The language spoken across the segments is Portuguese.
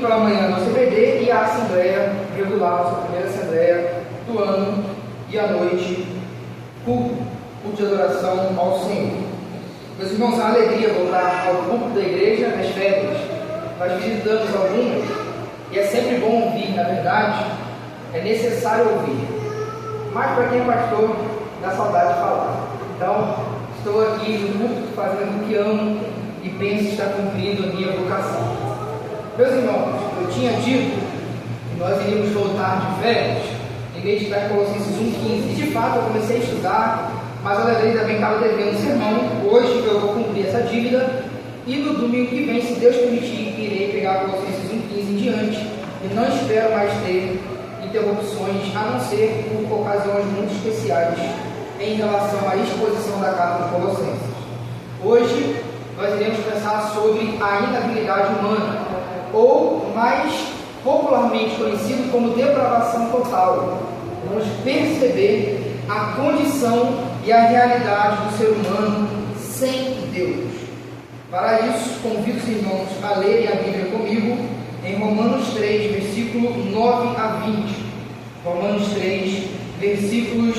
pela manhã no CBD e a assembleia regular, nossa primeira assembleia do ano, e à noite, culto de adoração ao Senhor. Meus irmãos, é uma alegria voltar ao culto da igreja nas férias. Nós visitamos algumas e é sempre bom ouvir, na verdade, é necessário ouvir. Mas para quem é pastor, dá saudade de falar. Então, estou aqui no culto fazendo o que amo e penso estar cumprindo a minha vocação. Meus irmãos, eu tinha dito que nós iríamos voltar de férias em meditar em Colossenses 1,15. E de fato eu comecei a estudar, mas a lembrei também que estava devendo um sermão. Hoje eu vou cumprir essa dívida e no domingo que vem, se Deus permitir, irei pegar Colossenses 1,15 em diante e não espero mais ter interrupções, a não ser por ocasiões muito especiais em relação à exposição da carta de Colossenses. Hoje nós iremos pensar sobre a inabilidade humana, ou mais popularmente conhecido como depravação total. Vamos perceber a condição e a realidade do ser humano sem Deus. Para isso, convido os irmãos a lerem a Bíblia comigo em Romanos 3, versículo 9 a 20. Romanos 3, versículos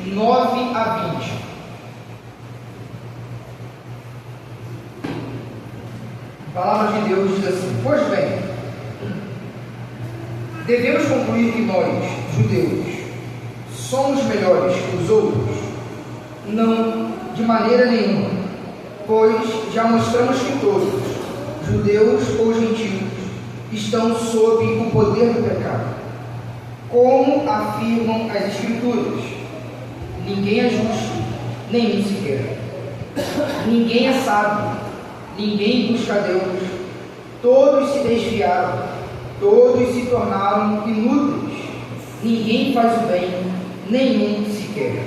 9 a 20. A palavra de Deus diz assim: pois bem, devemos concluir que nós, judeus, somos melhores que os outros? Não, de maneira nenhuma, pois já mostramos que todos, judeus ou gentios, estão sob o poder do pecado. Como afirmam as Escrituras, ninguém é justo, nenhum sequer. Ninguém é sábio, ninguém busca Deus. Todos se desviaram, todos se tornaram inúteis. Ninguém faz o bem, nenhum sequer.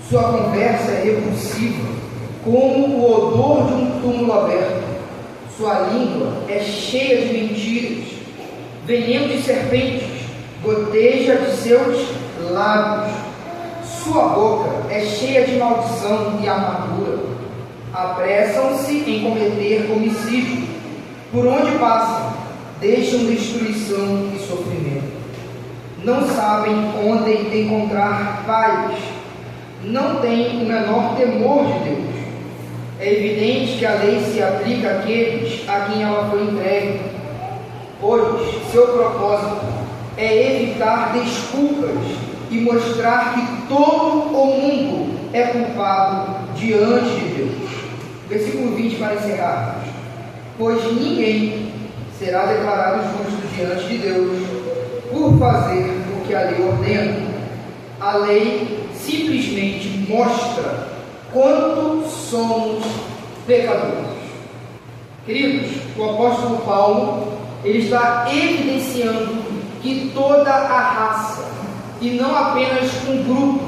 Sua conversa é repulsiva, como o odor de um túmulo aberto. Sua língua é cheia de mentiras. Veneno de serpentes goteja de seus lábios. Sua boca é cheia de maldição e amargura. Apressam-se em cometer homicídio. Por onde passam, deixam destruição e sofrimento. Não sabem onde encontrar paz. Não têm o menor temor de Deus. É evidente que a lei se aplica àqueles a quem ela foi entregue, pois seu propósito é evitar desculpas e mostrar que todo o mundo é culpado diante de Deus. Versículo 20 para encerrarmos. Pois ninguém será declarado justo diante de Deus por fazer o que a lei ordena. A lei simplesmente mostra quanto somos pecadores. Queridos, o apóstolo Paulo, ele está evidenciando que toda a raça, e não apenas um grupo,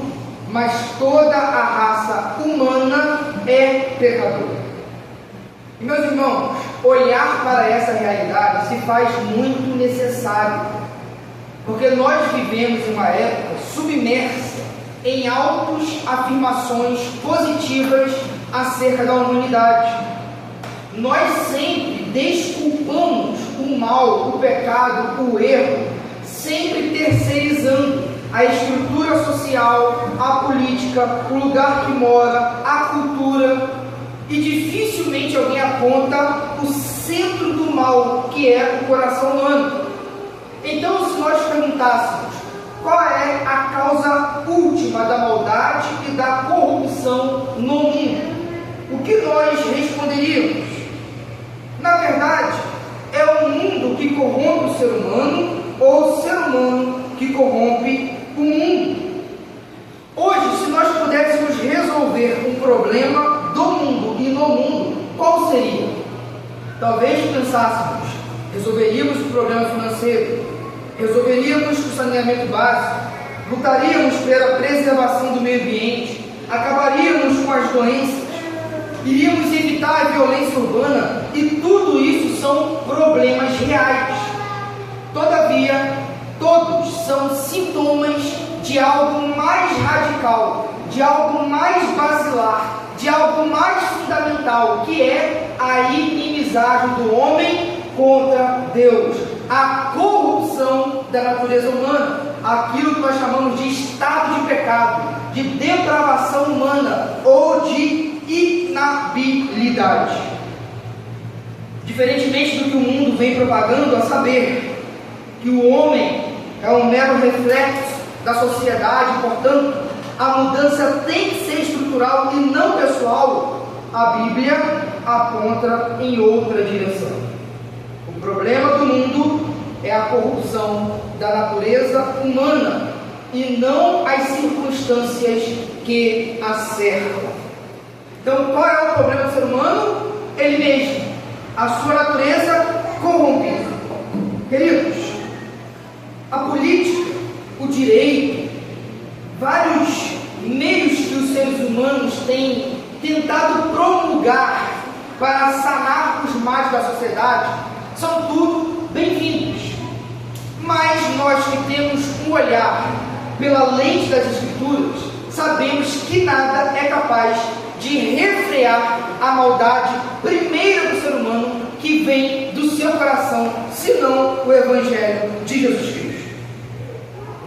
mas toda a raça humana é pecadora. E meus irmãos, olhar para essa realidade se faz muito necessário, porque nós vivemos em uma época submersa em autoafirmações positivas acerca da humanidade. Nós sempre desculpamos o mal, o pecado, o erro, sempre terceirizando a estrutura social, a política, o lugar que mora, a cultura, e dificilmente alguém aponta o centro do mal, que é o coração humano. Então, se nós perguntássemos qual é a causa última da maldade e da corrupção no mundo, o que nós responderíamos? Na verdade, é o mundo que corrompe o ser humano, ou o ser humano que corrompe o mundo. Hoje, se nós pudéssemos resolver um problema do mundo e no mundo, qual seria? Talvez pensássemos, resolveríamos o problema financeiro, resolveríamos o saneamento básico, lutaríamos pela preservação do meio ambiente, acabaríamos com as doenças, iríamos evitar a violência urbana, e tudo isso são problemas reais. Todavia, todos são sintomas de algo mais radical, de algo mais basilar, de algo mais fundamental, que é a inimizade do homem contra Deus, a corrupção da natureza humana, aquilo que nós chamamos de estado de pecado, de depravação humana ou de inabilidade. Diferentemente do que o mundo vem propagando, a saber que o homem é um mero reflexo da sociedade, portanto, a mudança tem que ser estrutural e não pessoal, a Bíblia aponta em outra direção. O problema do mundo é a corrupção da natureza humana e não as circunstâncias que a cercam. Então, qual é o problema do ser humano? Ele mesmo, a sua natureza corrompida. Queridos, a política, o direito, vários meios que os seres humanos têm tentado promulgar para sanar os males da sociedade, são tudo bem-vindos. Mas nós que temos um olhar pela lente das Escrituras, sabemos que nada é capaz de refrear a maldade primeira do ser humano que vem do seu coração, senão o Evangelho de Jesus Cristo.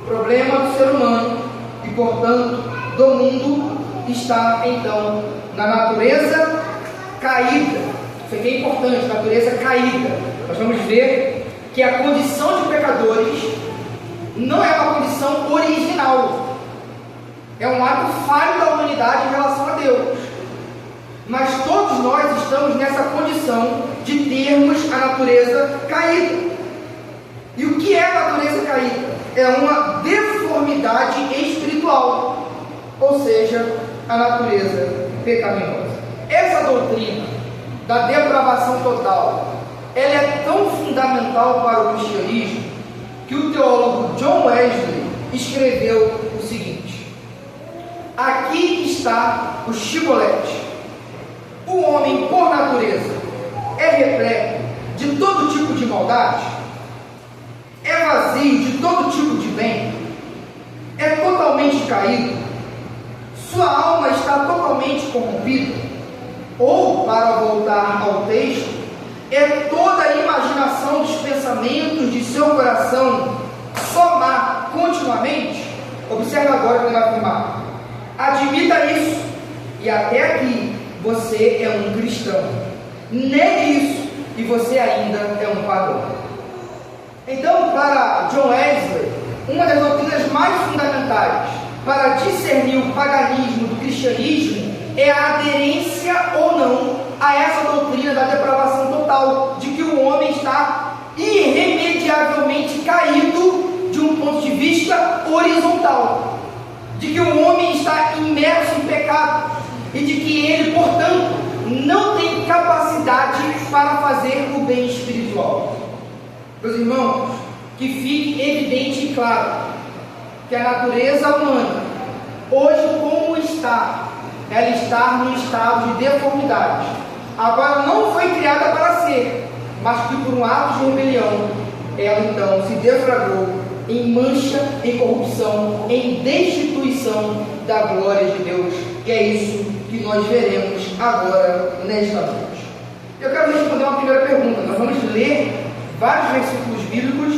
O problema do ser humano e, portanto, do mundo está, então, na natureza caída. Isso aqui é importante, natureza caída. Nós vamos ver que a condição de pecadores não é uma condição original, é um ato falho da humanidade em relação a Deus. Mas todos nós estamos nessa condição de termos a natureza caída. E o que é a natureza caída? É uma deformidade espiritual, ou seja, a natureza pecaminosa. Essa doutrina da depravação total, ela é tão fundamental para o cristianismo que o teólogo John Wesley escreveu o seguinte: aqui está o chibolete. O homem, por natureza, é repleto de todo tipo de maldade, é vazio de todo tipo de bem, é totalmente caído, sua alma está totalmente corrompida, ou, para voltar ao texto, é toda a imaginação dos pensamentos de seu coração somar continuamente. Observe agora o que ele vai afirmar: admita isso, e até aqui você é um cristão. Negue isso e você ainda é um pagão. Então, para John Wesley, uma das doutrinas mais fundamentais para discernir o paganismo do cristianismo é a aderência ou não a essa doutrina da depravação total, de que o homem está irremediavelmente caído de um ponto de vista horizontal, de que o homem está imerso em pecado e de que ele, portanto, não tem capacidade para fazer o bem espiritual. Meus irmãos, que fique evidente e claro que a natureza humana, hoje como está, ela está num estado de deformidade. Agora não foi criada para ser, mas que por um ato de rebelião, ela então se deflagrou em mancha, em corrupção, em destituição da glória de Deus. E é isso que nós veremos agora nesta noite. Eu quero responder uma primeira pergunta. Nós vamos ler vários versículos bíblicos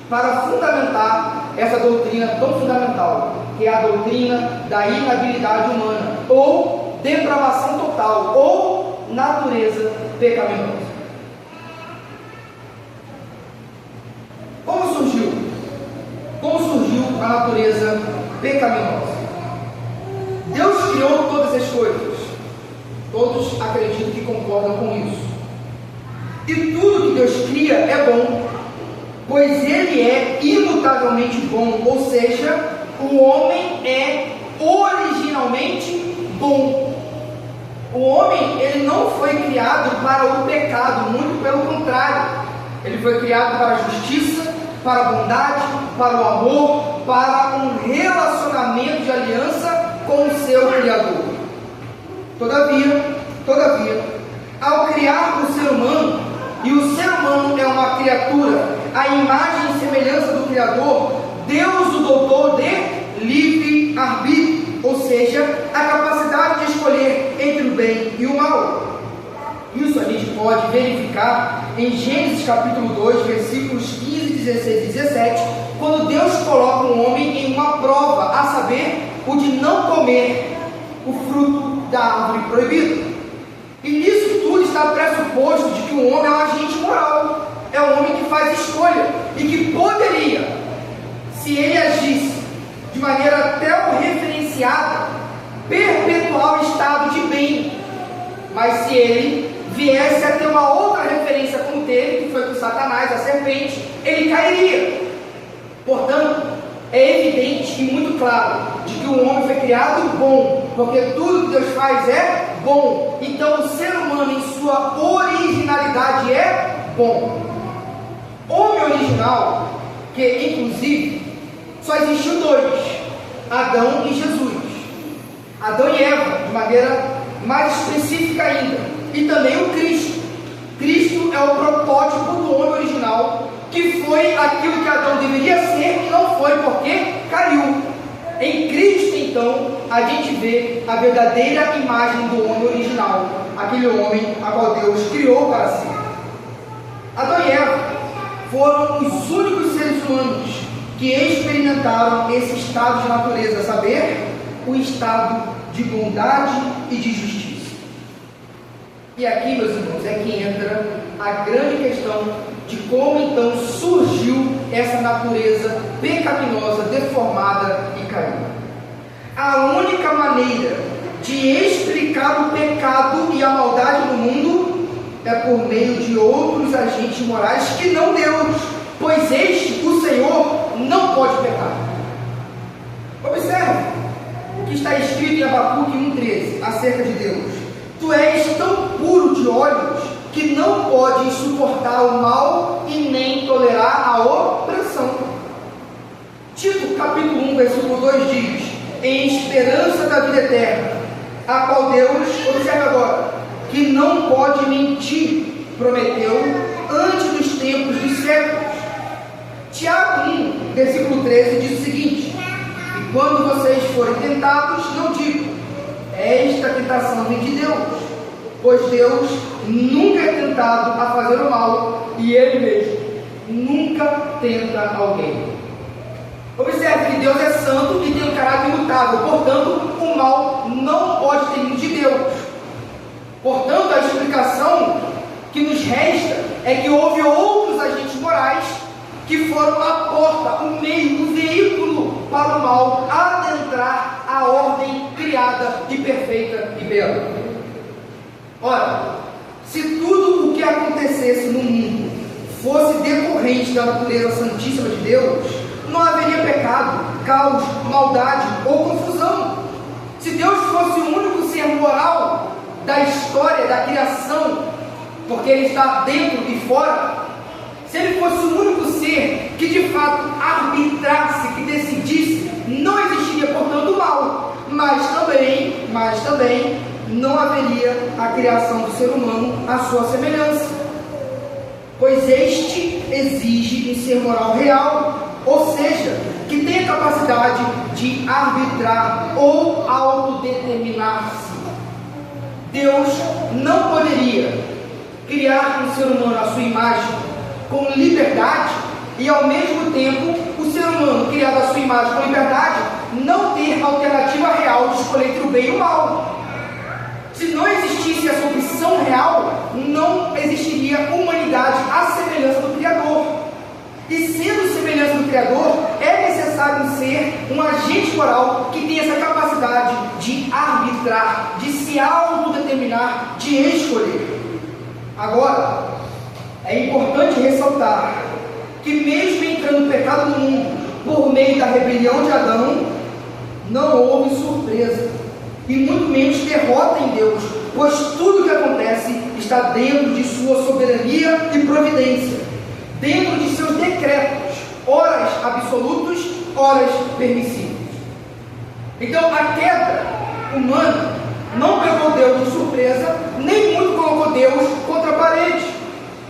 para fundamentar essa doutrina tão fundamental, que é a doutrina da inabilidade humana, ou depravação total, ou natureza pecaminosa. Como surgiu? Como surgiu a natureza pecaminosa? Deus criou todas as coisas. Todos acreditam que concordam com isso. E tudo que Deus cria é bom, pois Ele é imutavelmente bom, ou seja, o homem é originalmente bom. O homem, ele não foi criado para o pecado, muito pelo contrário. Ele foi criado para a justiça, para a bondade, para o amor, para um relacionamento de aliança com o seu Criador. Todavia, ao criar o ser humano, e o ser humano é uma criatura, a imagem e semelhança do Criador, Deus o dotou de livre-arbítrio, ou seja, a capacidade de escolher entre o bem e o mal. Isso a gente pode verificar em Gênesis capítulo 2, versículos 15, 16 e 17, quando Deus coloca um homem em uma prova, a saber, o de não comer o fruto da árvore proibida. E nisso tudo está pressuposto de que o homem é um agente moral, é um homem que faz escolha, e que poderia, se ele agisse de maneira referenciada, perpetuar o estado de bem. Mas se ele viesse a ter uma outra referência como teve, que foi com Satanás, a serpente, ele cairia. Portanto, é evidente e muito claro de que o homem foi criado bom, porque tudo que Deus faz é bom. Então o ser humano em sua originalidade é bom. Homem original, que inclusive só existiu dois, Adão e Jesus. Adão e Eva, de maneira mais específica ainda, e também o Cristo. Cristo é o protótipo do homem original, que foi aquilo que Adão deveria ser e não foi porque caiu. Em Cristo, então, a gente vê a verdadeira imagem do homem original, aquele homem a qual Deus criou para si. Adão e Eva foram os únicos seres humanos que experimentaram esse estado de natureza, a saber, o estado de bondade e de justiça. E aqui, meus irmãos, é que entra a grande questão de como então surgiu essa natureza pecaminosa, deformada e caída. A única maneira de explicar o pecado e a maldade no mundo é por meio de outros agentes morais que não Deus, pois este, o Senhor, não pode pecar. Observe o que está escrito em Abacuque 1,13 acerca de Deus. Tu és tão puro de olhos que não podes suportar o mal e nem tolerar a opressão. Tito capítulo 1, versículo 2 diz: em esperança da vida eterna, a qual Deus, observe agora, que não pode mentir, prometeu antes dos tempos dos séculos. Tiago 1, versículo 13 diz o seguinte: e quando vocês forem tentados, não digam, esta tentação vem de Deus, pois Deus nunca é tentado a fazer o mal, e Ele mesmo nunca tenta alguém. Observe que Deus é santo e tem um caráter imutável, portanto, o mal não pode ter vindo de Deus. Portanto, a explicação que nos resta é que houve outros agentes morais que foram a porta, o meio, o veículo para o mal adentrar a ordem criada e perfeita e bela. Ora, se tudo o que acontecesse no mundo fosse decorrente da natureza santíssima de Deus, não haveria pecado, caos, maldade ou confusão. Se Deus fosse o único ser moral da história, da criação, porque Ele está dentro e fora, se Ele fosse o único ser que de fato arbitrasse, que decidisse, não existiria, portanto, o mal. Mas também não haveria a criação do ser humano à sua semelhança, pois este exige um ser moral real, ou seja, que tem a capacidade de arbitrar ou autodeterminar-se. Deus não poderia criar um ser humano à sua imagem com liberdade e ao mesmo tempo o ser humano criado à sua imagem com liberdade não ter alternativa real de escolher entre o bem e o mal. Se não existisse essa opção real, não existiria humanidade à semelhança do Criador. E sendo semelhança do Criador, é necessário ser um agente moral que tenha essa capacidade de arbitrar, de se autodeterminar, de escolher. Agora, é importante ressaltar que mesmo entrando o pecado no mundo por meio da rebelião de Adão, não houve surpresa e muito menos derrota em Deus, pois tudo o que acontece está dentro de sua soberania e providência, dentro de seus decretos, horas absolutos, horas permissivos. Então a queda humana não pegou Deus de surpresa, nem muito colocou Deus contra a parede.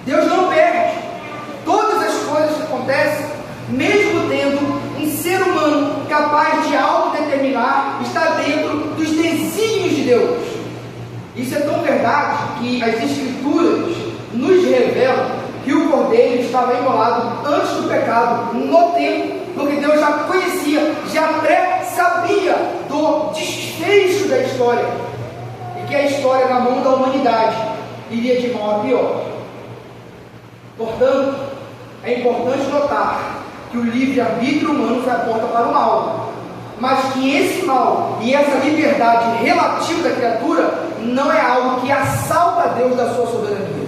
Deus não perde. Todas as coisas que acontecem, mesmo tendo um ser humano capaz de autodeterminar, está dentro dos desígnios de Deus. Isso é tão verdade que as Escrituras nos revelam cordeiro estava imolado antes do pecado, no tempo, porque Deus já conhecia, já pré-sabia do desfecho da história, e que a história na mão da humanidade iria de mal a pior. Portanto, é importante notar que o livre-arbítrio humano foi a porta para o mal, mas que esse mal e essa liberdade relativa da criatura não é algo que assalta Deus da sua soberania.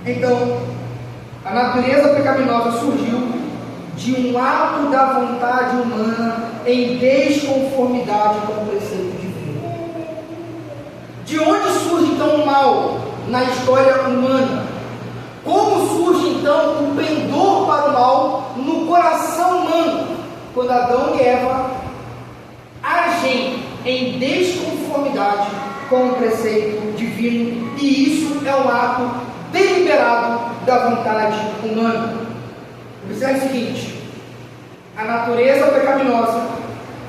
Então, a natureza pecaminosa surgiu de um ato da vontade humana em desconformidade com o preceito divino. De onde surge então o mal na história humana? Como surge então o pendor para o mal no coração humano, quando Adão e Eva agem em desconformidade com o preceito divino, e isso é um ato deliberado da vontade humana. Observe o seguinte: a natureza pecaminosa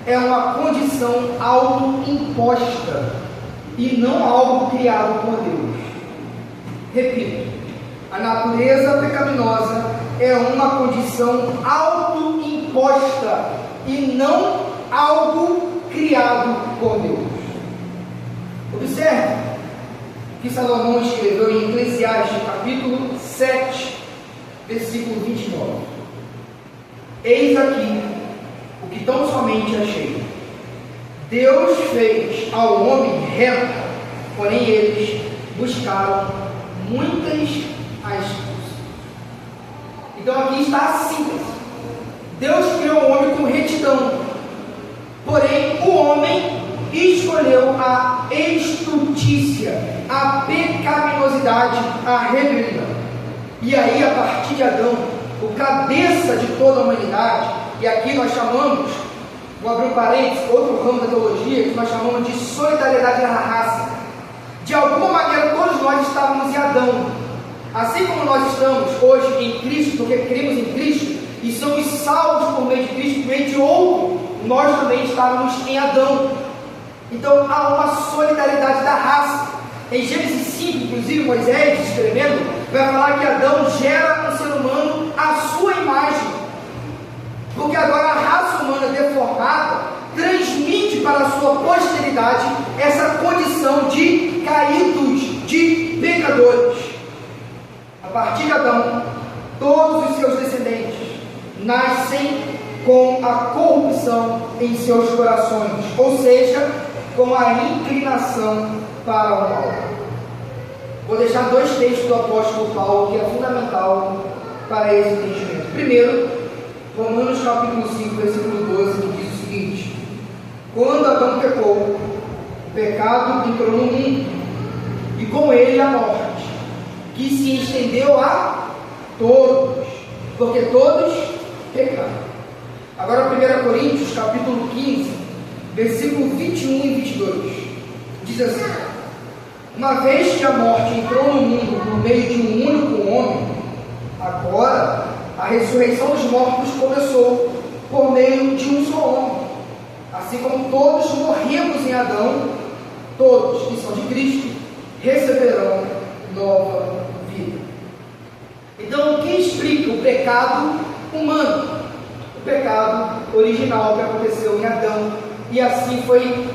é uma condição autoimposta e não algo criado por Deus. Repito, a natureza pecaminosa é uma condição autoimposta e não algo criado por Deus. Observe que Salomão escreveu em Eclesiastes, capítulo 7, versículo 29. Eis aqui o que tão somente achei. Deus fez ao homem reto, porém eles buscaram muitas astúcias. Então aqui está a síntese. Deus criou o homem com retidão, porém o homem escolheu a estutícia, a pecaminosidade, a rebelião. E aí, a partir de Adão, o cabeça de toda a humanidade, e aqui nós chamamos, vou abrir um parênteses, outro ramo da teologia, que nós chamamos de solidariedade na raça. De alguma maneira, todos nós estávamos em Adão. Assim como nós estamos hoje em Cristo, porque cremos em Cristo, e somos salvos por meio de Cristo, por meio de outro, nós também estávamos em Adão. Então há uma solidariedade da raça. Em Gênesis 5, inclusive, Moisés escrevendo, vai falar que Adão gera no ser humano a sua imagem, porque agora a raça humana deformada transmite para a sua posteridade essa condição de caídos, de pecadores. A partir de Adão, todos os seus descendentes nascem com a corrupção em seus corações, ou seja, com a inclinação para o mal. Vou deixar dois textos do apóstolo Paulo que é fundamental para esse entendimento. Primeiro, Romanos capítulo 5, versículo 12, que diz o seguinte: quando Adão pecou, o pecado entrou no mundo, e com ele a morte, que se estendeu a todos, porque todos pecaram. Agora 1 Coríntios capítulo 15, versículo 21 e 22, diz assim: uma vez que a morte entrou no mundo por meio de um único homem, agora a ressurreição dos mortos começou por meio de um só homem. Assim como todos morremos em Adão, todos que são de Cristo receberão nova vida. Então, o que explica o pecado humano? O pecado original que aconteceu em Adão, e assim foi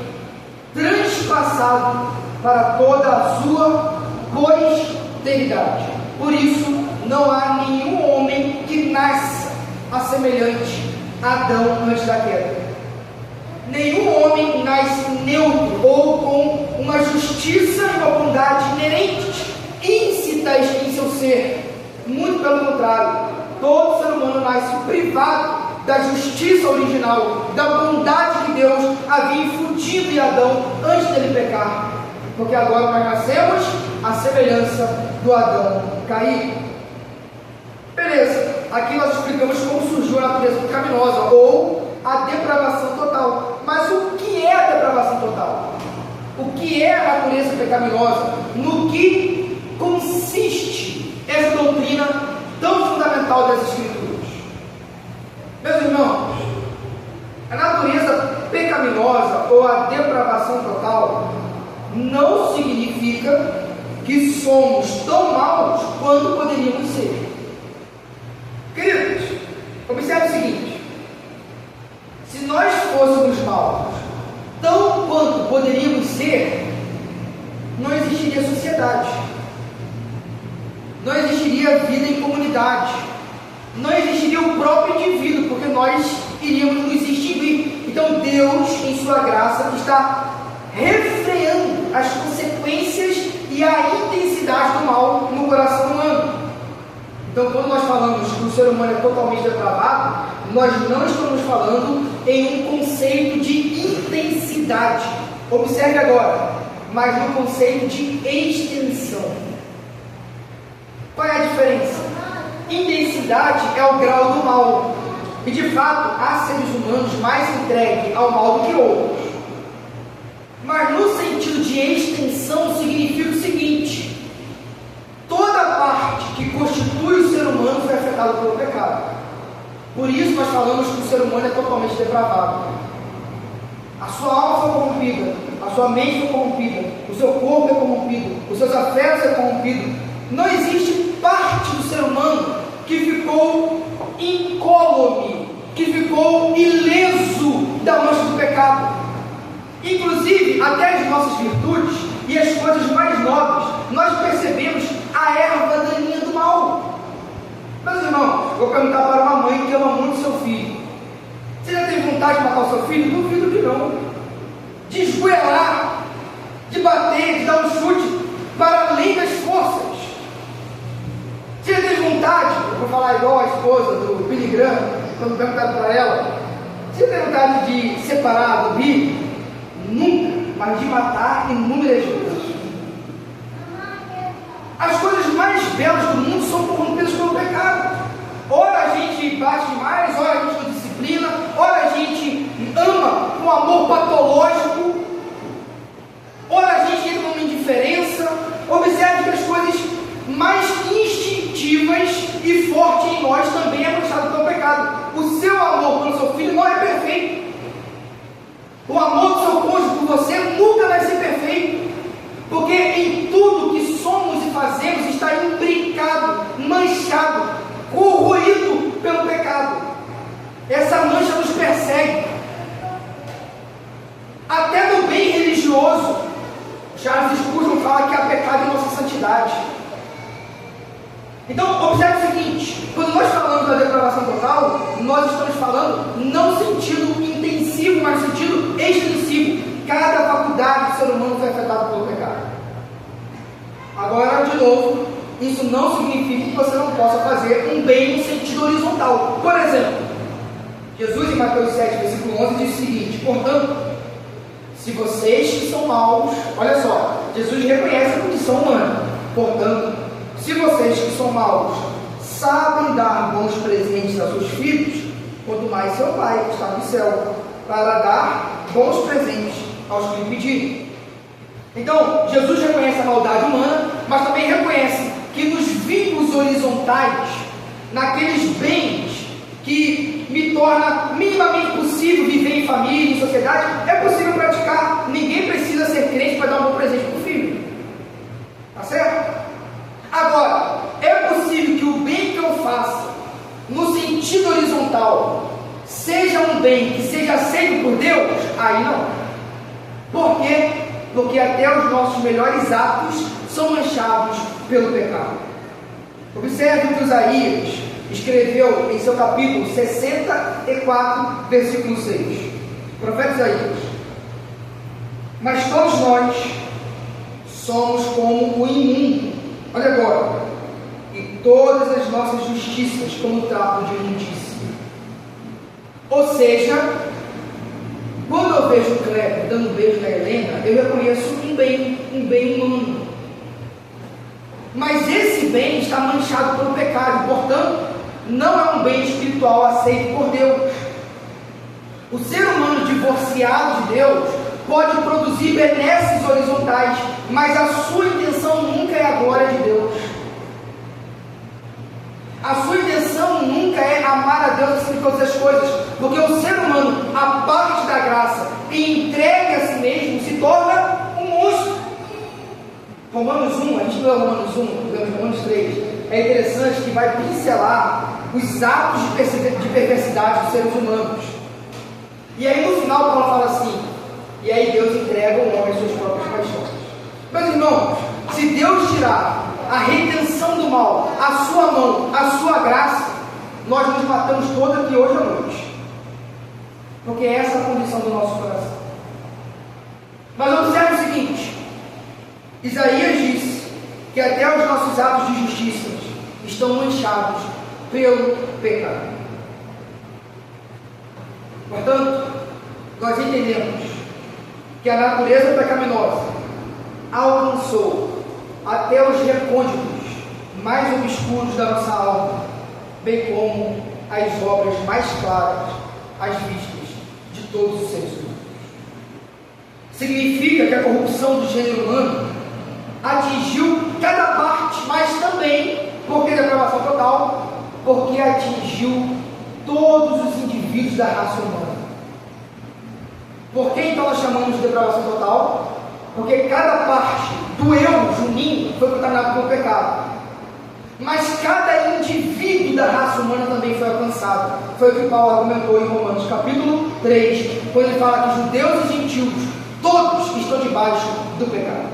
transpassado para toda a sua posteridade. Por isso, não há nenhum homem que nasça a semelhante a Adão antes da queda. Nenhum homem nasce neutro ou com uma justiça e uma bondade inerentes, íncitas em seu ser. Muito pelo contrário, todo ser humano nasce privado da justiça original, da bondade que Deus havia infundido em Adão antes dele pecar, porque agora nós nascemos à semelhança do Adão caído. Beleza, aqui nós explicamos como surgiu a natureza pecaminosa ou a depravação total. Mas o que é a depravação total? O que é a natureza pecaminosa? No que consiste essa doutrina tão fundamental das Escrituras? Meus irmãos, a natureza pecaminosa ou a depravação total não significa que somos tão maus quanto poderíamos ser. Observe o seguinte: se nós fôssemos maus, tão quanto poderíamos ser, não existiria sociedade, não existiria vida em comunidade, não existiria o próprio indivíduo, porque nós iríamos nos extinguir. Então Deus, em sua graça, está refreando as consequências e a intensidade do mal no coração humano. Então, quando nós falamos que o ser humano é totalmente depravado, nós não estamos falando em um conceito de intensidade. Observe agora, mas no conceito de extensão. Qual é a diferença? Intensidade é o grau do mal, e de fato há seres humanos mais entregues ao mal do que outros. Mas no sentido de extensão significa o seguinte: toda parte que constitui o ser humano foi afetada pelo pecado. Por isso nós falamos que o ser humano é totalmente depravado. A sua alma foi corrompida, a sua mente foi corrompida, o seu corpo é corrompido, os seus afetos é corrompido. Não existe parte do ser humano que ficou incólume, que ficou ileso da mancha do pecado. Inclusive, até as nossas virtudes e as coisas mais nobres, nós percebemos a erva daninha do mal. Meus irmãos, eu vou perguntar para uma mãe que ama muito seu filho: você já teve vontade de matar o seu filho? Duvido que não. De esgoelar, de bater, de dar um chute para além das forças. Você já teve vontade, eu vou falar igual a esposa do Billy Graham, quando perguntaram para ela: você já teve vontade de separar do Billy? Nunca, mas de matar inúmeras vezes. As coisas mais belas do mundo são corrompidas pelo pecado. Ora a gente bate demais, ora a gente não disciplina, ora a gente ama com amor patológico, ora a gente entra numa indiferença. Observe que as coisas mais instintivas e fortes em nós também é manchado pelo pecado. O seu amor pelo seu filho não é perfeito. O amor do seu cônjuge por você nunca vai ser perfeito, porque em tudo que somos e fazemos está imbricado, manchado, corroído pelo pecado. Essa mancha nos persegue. Até no bem religioso, Charles Spurgeon fala que há pecado em nossa santidade. Então, observe o seguinte: quando nós falamos da depravação total, nós estamos falando não no sentido intensivo, mas no sentido extensivo. Cada faculdade do ser humano foi afetada pelo pecado. Agora, de novo, isso não significa que você não possa fazer um bem no sentido horizontal. Por exemplo, Jesus em Mateus 7, versículo 11 diz o seguinte: portanto, se vocês que são maus, olha só, Jesus reconhece a condição humana. Portanto, se vocês que são maus sabem dar bons presentes aos seus filhos, quanto mais seu Pai que está no céu, para dar bons presentes aos que lhe pedirem. Então, Jesus reconhece a maldade humana, mas também reconhece que nos vínculos horizontais, naqueles bens que me torna minimamente possível viver em família, em sociedade, é possível praticar. Ninguém precisa ser crente para dar um bom presente para o filho. Tá certo? Agora, é possível que o bem que eu faça, no sentido horizontal, seja um bem que seja aceito por Deus? Aí não. Por quê? Porque até os nossos melhores atos são manchados pelo pecado. Observe o que Isaías escreveu em seu capítulo 64, versículo 6. Profeta Isaías: mas todos nós somos como o imundo, olha agora, e todas as nossas justiças como trapo de imundícia. Ou seja, quando eu vejo o Kleber dando um beijo na Helena, eu reconheço um bem humano. Mas esse bem está manchado pelo pecado, portanto, não é um bem espiritual aceito por Deus. O ser humano divorciado de Deus pode produzir benesses horizontais, mas a sua intenção nunca é a glória de Deus. A sua intenção nunca é amar a Deus acima de todas as coisas, porque o ser humano, a parte da graça e entregue a si mesmo, se torna um monstro. Romanos 1, a gente lê Romanos 1, Romanos 3, é interessante que vai pincelar os atos de perversidade dos seres humanos. E aí no final Paulo fala assim, e aí Deus entrega o homem às suas próprias paixões. Meus irmãos, se Deus tirar a redenção do mal, a sua mão, a sua graça, nós nos matamos todos aqui hoje à noite. Porque essa é a condição do nosso coração. Mas observe o seguinte, Isaías disse que até os nossos atos de justiça estão manchados pelo pecado. Portanto, nós entendemos que a natureza pecaminosa alcançou até os recônditos mais obscuros da nossa alma, bem como as obras mais claras às vistas de todos os seres humanos. Significa que a corrupção do gênero humano atingiu cada parte, mas também, porque depravação total, porque atingiu todos os indivíduos da raça humana. Por que então nós chamamos de depravação total? Porque cada parte do eu, juninho, foi contaminado pelo pecado. Mas cada indivíduo da raça humana também foi alcançado. Foi o que Paulo argumentou em Romanos capítulo 3, quando ele fala que judeus e gentios, todos estão debaixo do pecado.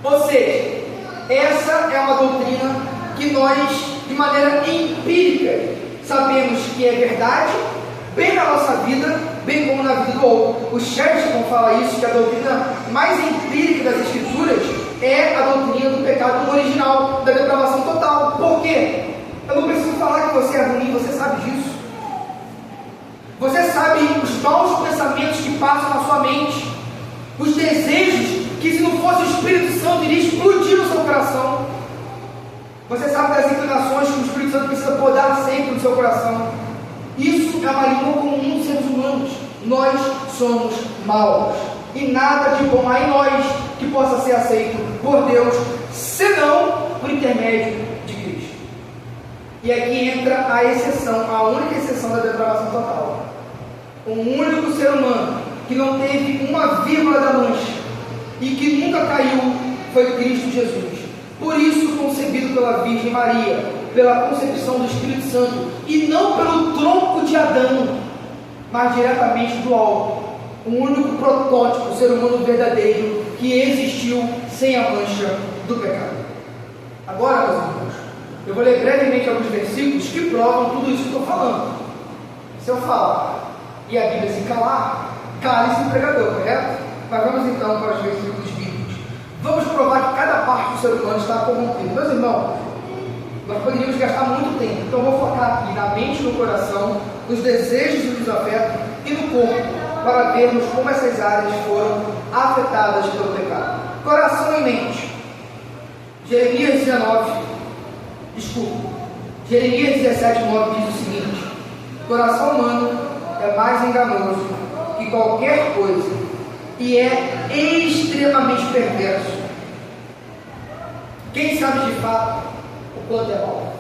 Ou seja, essa é uma doutrina que nós, de maneira empírica, sabemos que é verdade, bem na nossa vida, bem como na vida do outro. O Chesterton fala isso, que a doutrina mais empírica das Escrituras é a doutrina do pecado original, da depravação total. Por quê? Eu não preciso falar que você é ruim, você sabe disso. Você sabe os maus pensamentos que passam na sua mente, os desejos que, se não fosse o Espírito Santo, iria explodir no seu coração. Você sabe das inclinações que o Espírito Santo precisa podar sempre no seu coração. Isso é uma língua comum dos seres humanos. Nós somos maus, e nada de bom há em nós que possa ser aceito por Deus, senão por intermédio de Cristo. E aqui entra a exceção, a única exceção da depravação total. O único ser humano que não teve uma vírgula da mancha e que nunca caiu foi Cristo Jesus. Por isso, concebido pela Virgem Maria, pela concepção do Espírito Santo, e não pelo tronco de Adão, mas diretamente do alto, o único protótipo, o ser humano verdadeiro que existiu sem a mancha do pecado. Agora, meus irmãos, eu vou ler brevemente alguns versículos que provam tudo isso que estou falando. Se eu falar e a Bíblia se calar, cale-se o pregador, correto? Mas vamos então para os versículos bíblicos. Vamos provar que cada parte do ser humano está corrompido. Meus irmãos, nós poderíamos gastar muito tempo, então eu vou focar aqui na mente e no coração, nos desejos e nos afetos e no corpo, para vermos como essas áreas foram afetadas pelo pecado. Coração e mente. Jeremias 17:9 diz o seguinte: coração humano é mais enganoso que qualquer coisa e é extremamente perverso. Quem sabe de fato o quanto é mal?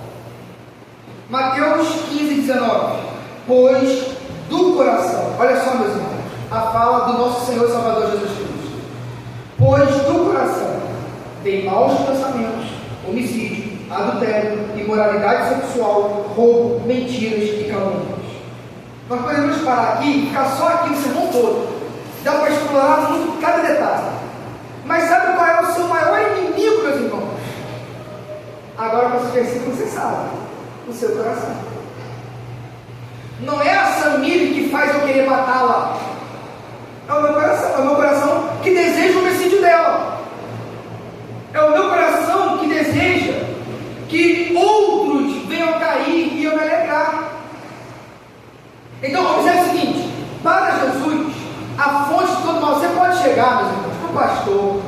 Mateus 15:19. Pois do coração, olha só, meus irmãos, a fala do nosso Senhor e Salvador Jesus Cristo. Pois do coração vem maus pensamentos, homicídio, adultério, imoralidade sexual, roubo, mentiras e calúnias. Nós podemos parar aqui e ficar só aqui no sermão todo. Dá para explorar muito cada detalhe. Mas sabe qual é o seu maior inimigo, meus irmãos? Agora com esse versículo você sabe: o seu coração. Não é a Samiri que faz eu querer matá-la. É o meu coração que deseja o homicídio dela. É o meu coração que deseja que outros venham cair e eu me alegrar. Então, observe o seguinte: para Jesus, a fonte de todo mal, você pode chegar, meus irmãos, para o pastor,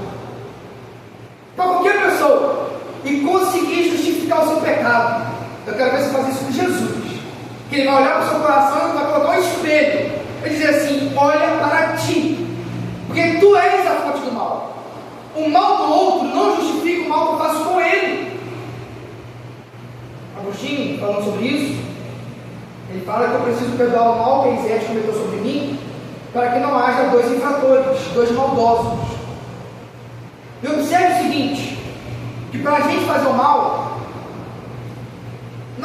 para qualquer pessoa, e conseguir justificar o seu pecado. Eu quero ver você fazer isso com Jesus. Que ele vai olhar para o seu coração e vai colocar um espelho e dizer assim: olha para ti, porque tu és a fonte do mal. O mal do outro não justifica o mal que eu faço com ele. Agostinho, falando sobre isso, ele fala que eu preciso perdoar o mal que a Isete cometeu sobre mim, para que não haja dois infratores, dois maldosos. E observe o seguinte: que para a gente fazer o mal,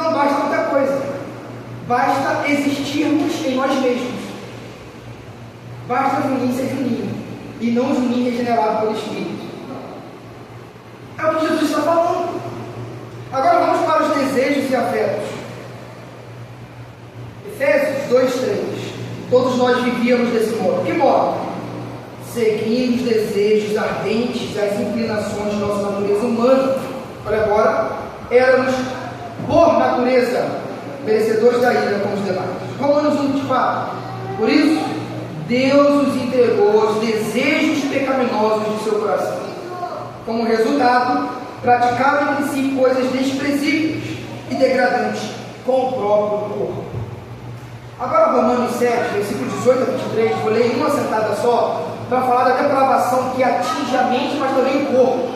não basta outra coisa, basta existirmos em nós mesmos, basta Juninho ser Juninho, e não Juninho regenerado pelo Espírito. É o que Jesus está falando. Agora vamos para os desejos e afetos. Efésios 2:3. Todos nós vivíamos desse modo. Que modo? Seguindo os desejos ardentes, as inclinações de nossa natureza humana. Olha agora, éramos por natureza merecedores da ira como os demais. Romanos 1:24. Por isso, Deus os entregou aos desejos pecaminosos de seu coração. Como resultado, praticaram entre si coisas desprezíveis e degradantes com o próprio corpo. Agora, Romanos 7, versículos 18 a 23, vou ler em uma sentada só, para falar da depravação que atinge a mente, mas também o corpo.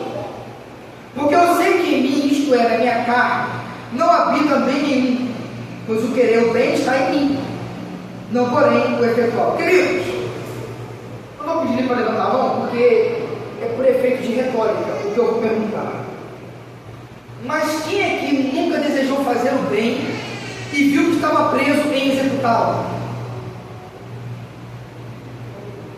Porque eu sei que em mim, isto é, na minha carne, não habita bem nenhum, pois o querer o bem está em mim, não porém o efetual. Queridos, eu não vou pedir para levantar a mão, porque é por efeito de retórica o que eu vou perguntar. Mas quem aqui nunca desejou fazer o bem e viu que estava preso em executá-lo?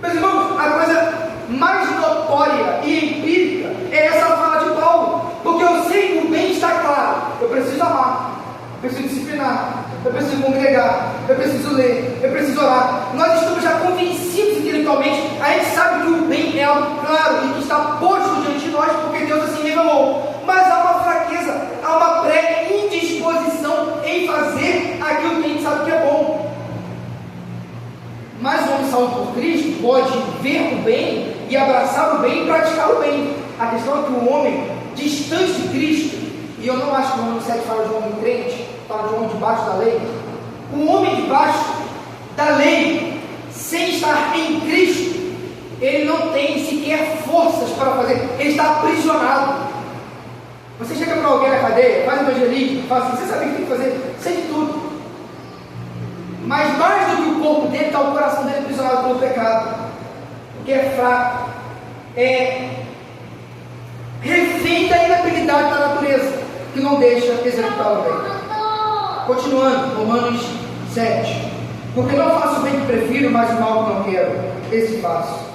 Meus irmãos, a coisa mais notória e empírica é essa fala de Paulo, porque eu sei que o bem está claro, eu preciso amar, eu preciso disciplinar, eu preciso congregar, eu preciso ler, eu preciso orar. Nós estamos já convencidos intelectualmente, a gente sabe que o bem é algo claro e que está posto diante de nós, porque Deus assim revelou. Mas há uma fraqueza, há uma pré-indisposição em fazer aquilo que a gente sabe que é bom. Mas o homem salvo por Cristo pode ver o bem e abraçar o bem e praticar o bem. A questão é que o homem distante de Cristo, e eu não acho que o Romanos 7 fala de um homem crente, fala de um homem debaixo da lei. O homem debaixo da lei, sem estar em Cristo, ele não tem sequer forças para fazer, ele está aprisionado. Você chega para alguém na cadeia, faz evangelismo, fala assim: você sabe o que tem que fazer? Sei de tudo. Mas mais do que o corpo dele, está o coração dele aprisionado pelo pecado, porque é fraco, é refém da inabilidade da natureza, que não deixa executar o bem. Continuando, Romanos 7. Porque não faço o bem que prefiro, mas o mal que não quero, esse faço.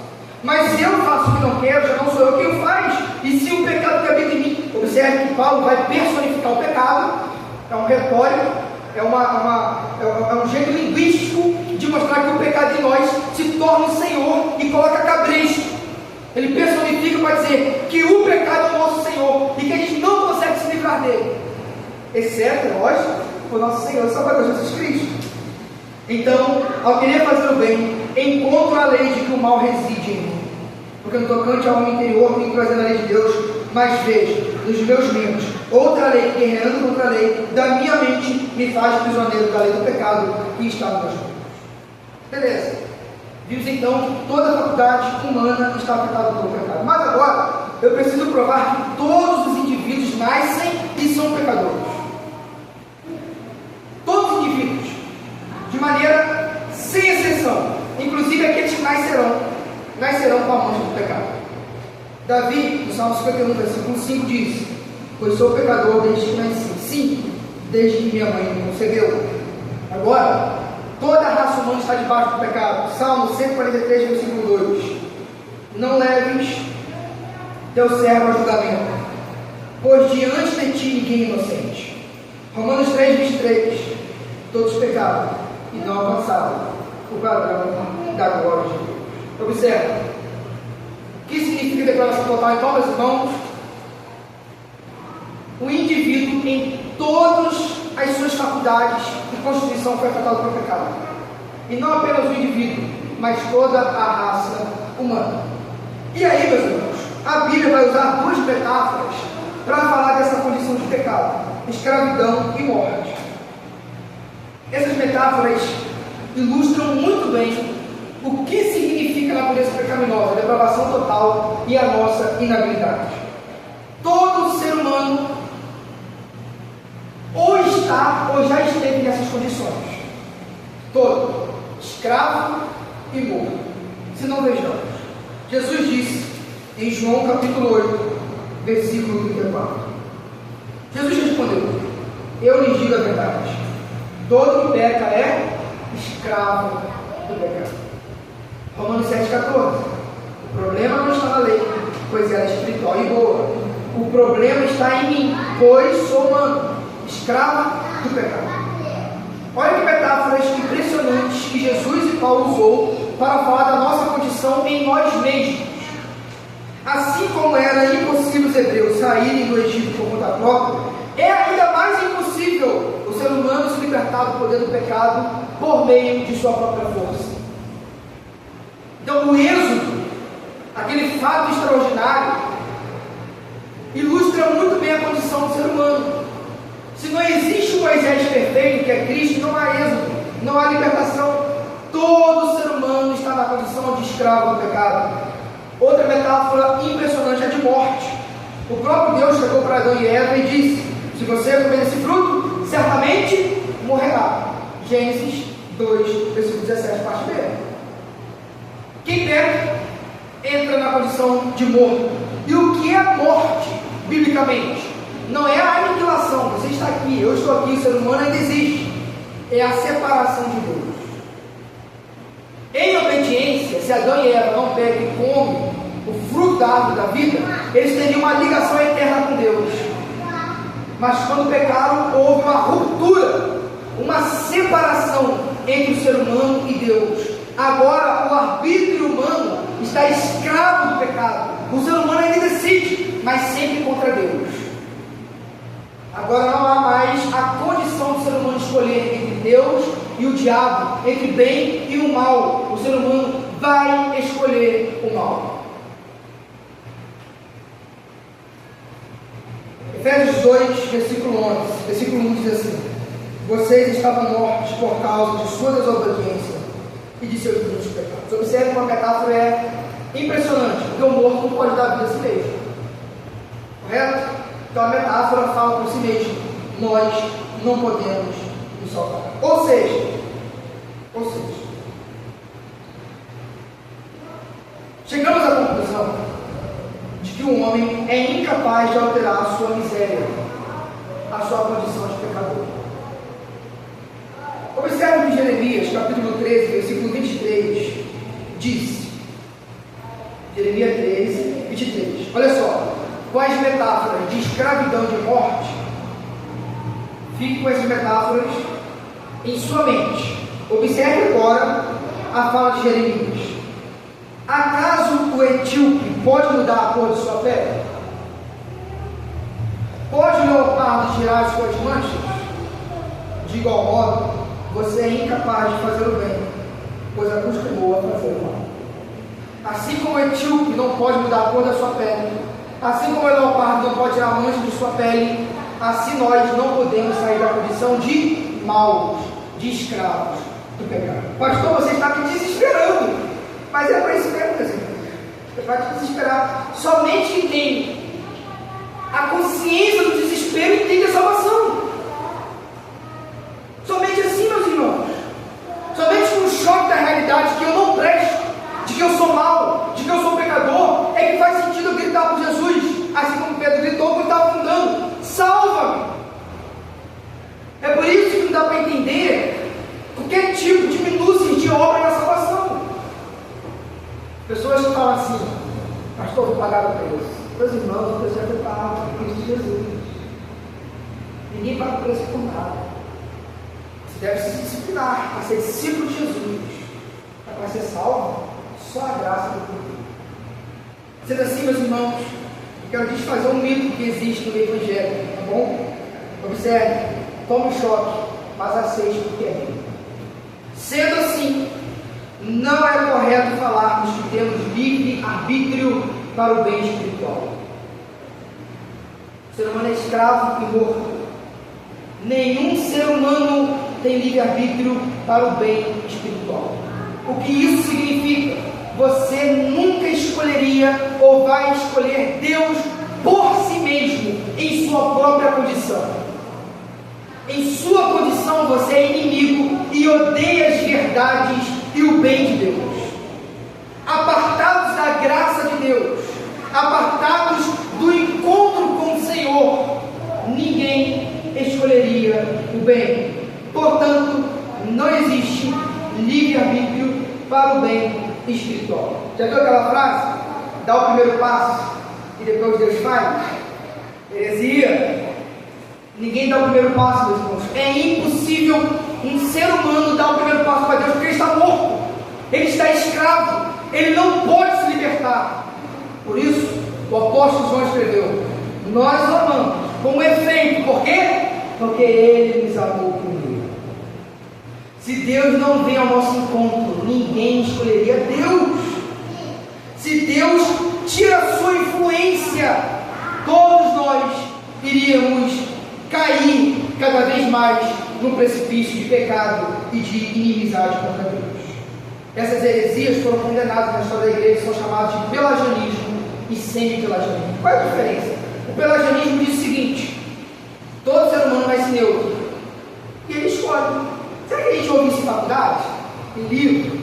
Mas eu faço o que não quero, já não sou eu quem o faz. E se o pecado que habita em mim, observe que Paulo vai personificar o pecado, é um retórico, é um jeito linguístico de mostrar que o pecado em nós se torna o Senhor e coloca cabresto. Ele personifica para dizer que o pecado é o nosso Senhor e que a gente não consegue se livrar dele, exceto, lógico, o nosso Senhor e Salvador Jesus Cristo. Então, ao querer fazer o bem, encontro a lei de que o mal reside em mim, porque no tocante ao homem interior tenho que trazer a lei de Deus, mas vejo nos meus membros outra lei que, guerreando contra a lei da minha mente, me faz prisioneiro da lei do pecado que está nos meus membros. Beleza, vimos então que toda a faculdade humana está afetada pelo pecado, mas agora eu preciso provar que todos os indivíduos nascem e são pecadores. Todos os indivíduos, de maneira sem exceção, inclusive aqueles que nascerão com a mancha do pecado. Davi, no Salmo 51, versículo 5, diz: pois sou pecador desde que nasci, sim, desde que minha mãe me concebeu. Agora, toda a raça humana está debaixo do pecado. Salmo 143, versículo 2: não leves teu servo a julgamento, pois diante de ti ninguém é inocente. Romanos 3, 23: todos pecaram e não alcançaram o padrão da glória de Deus. Observe, o que significa declaração total? Então, meus irmãos, o indivíduo em todas as suas faculdades e constituição foi afetado pelo pecado. E não apenas o indivíduo, mas toda a raça humana. E aí, meus irmãos, a Bíblia vai usar duas metáforas para falar dessa condição de pecado: escravidão e morte. Essas metáforas ilustram muito bem o que significa a natureza pecaminosa, a depravação total e a nossa inabilidade. Todo ser humano ou está ou já esteve nessas condições. Todo, escravo e morto. Se não, vejamos. Jesus disse em João capítulo 8, versículo 34. Jesus respondeu: Eu lhes digo a verdade: todo que peca é escravo do pecado. Romanos 7,14. O problema não está na lei, pois ela é espiritual e boa. O problema está em mim, pois sou humano, escravo do pecado. Olha que metáforas impressionantes que Jesus e Paulo usou para falar da nossa condição em nós mesmos. Assim como era impossível os hebreus saírem do Egito por conta própria, é ainda mais impossível o ser humano se libertar do poder do pecado por meio de sua própria força. Então, o êxodo, aquele fato extraordinário, ilustra muito bem a condição do ser humano. Se não existe um Moisés perfeito, que é Cristo, não há êxodo, não há libertação. Todo ser humano está na condição de escravo do pecado. Outra metáfora impressionante é de morte. O próprio Deus chegou para Adão e Eva e disse: se você comer esse fruto, certamente morrerá. Gênesis 2, versículo 17, parte B. Quem peca entra na condição de morto. E o que é morte, biblicamente? Não é a aniquilação, você está aqui, eu estou aqui, o ser humano ainda existe. É a separação de Deus. Em obediência, se Adão e Eva não pegam e comem o fruto da árvore da vida, eles teriam uma ligação eterna com Deus. Mas quando pecaram, houve uma ruptura, uma separação entre o ser humano e Deus. Agora o arbítrio humano está escravo do pecado. O ser humano ainda decide, mas sempre contra Deus. Agora não há mais a condição do ser humano escolher entre Deus e o diabo, entre bem e o mal. O ser humano vai escolher o mal. Efésios 2, versículo 11, versículo 1 diz assim: vocês estavam mortos por causa de sua desobediência e de seus muitos pecados. Observe que uma metáfora é impressionante, porque o morto não pode dar vida a si mesmo. Correto? Então a metáfora fala por si mesmo: nós não podemos nos salvar. Ou seja, chegamos à conclusão de que o homem é incapaz de alterar a sua miséria, a sua condição de pecador. Observe que Jeremias, capítulo 13, versículo 23, diz, Jeremias 13, 23, olha só, com as metáforas de escravidão e de morte, fique com essas metáforas em sua mente. Observe agora a fala de Jeremias: acaso o etíope pode mudar a cor de sua pele? Pode o leopardo tirar as suas manchas? De igual modo, você é incapaz de fazer o bem, pois acostumou a fazer o mal. Assim como o etíope não pode mudar a cor da sua pele, assim como o leopardo não pode tirar a mancha de sua pele, assim nós não podemos sair da condição de maus, de escravos do pecado. Pastor, você está me desesperando, mas é para isso mesmo, meu irmão. Você vai te desesperar. Somente quem tem a consciência do desespero entende a salvação. Somente assim, meus irmãos. Somente com o choque da realidade de que eu não presto, de que eu sou mau, de que eu sou pecador, é que faz sentido eu gritar por Jesus, assim como Pedro gritou quando estava afundando: salva-me! É por isso que não dá para entender qualquer tipo de minúcias de obra na salvação. Pessoas que falam assim: pastor, vou pagar o preço. Meus irmãos, o preço é pago por Cristo Jesus. Ninguém paga o preço por nada. Você deve se disciplinar a ser discípulo de Jesus. Para ser salvo, só a graça do Deus. Sendo assim, meus irmãos, eu quero desfazer um mito que existe no Evangelho, tá bom? Observe, tome um choque, mas aceite porque é bíblico. Sendo assim, não é correto falarmos que temos livre arbítrio para o bem espiritual. O ser humano é escravo e morto. Nenhum ser humano tem livre arbítrio para o bem espiritual. O que isso significa? Você nunca escolheria ou vai escolher Deus por si mesmo, em sua própria condição. Em sua condição você é inimigo e odeia as verdades e o bem de Deus. Apartados da graça de Deus, apartados do encontro com o Senhor, ninguém escolheria o bem. Portanto, não existe livre-arbítrio para o bem espiritual. Já viu aquela frase? Dá o primeiro passo e depois Deus faz? Heresia. Ninguém dá o primeiro passo, meus irmãos. É impossível um ser humano dar o primeiro passo para Deus, porque ele está morto, ele está escravo, ele não pode se libertar. Por isso, o apóstolo João escreveu: nós amamos com efeito. Por quê? Porque ele nos amou primeiro. Se Deus não vem ao nosso encontro, ninguém escolheria Deus. Se Deus tira a sua influência, todos nós iríamos cair cada vez mais no precipício de pecado e de inimizade contra Deus. Essas heresias foram condenadas na história da igreja, são chamadas de pelagianismo e semi-pelagianismo. Qual é a diferença? O pelagianismo diz o seguinte: todo ser humano nasce neutro e ele escolhe. Será que a gente ouve isso em faculdade? Em livro?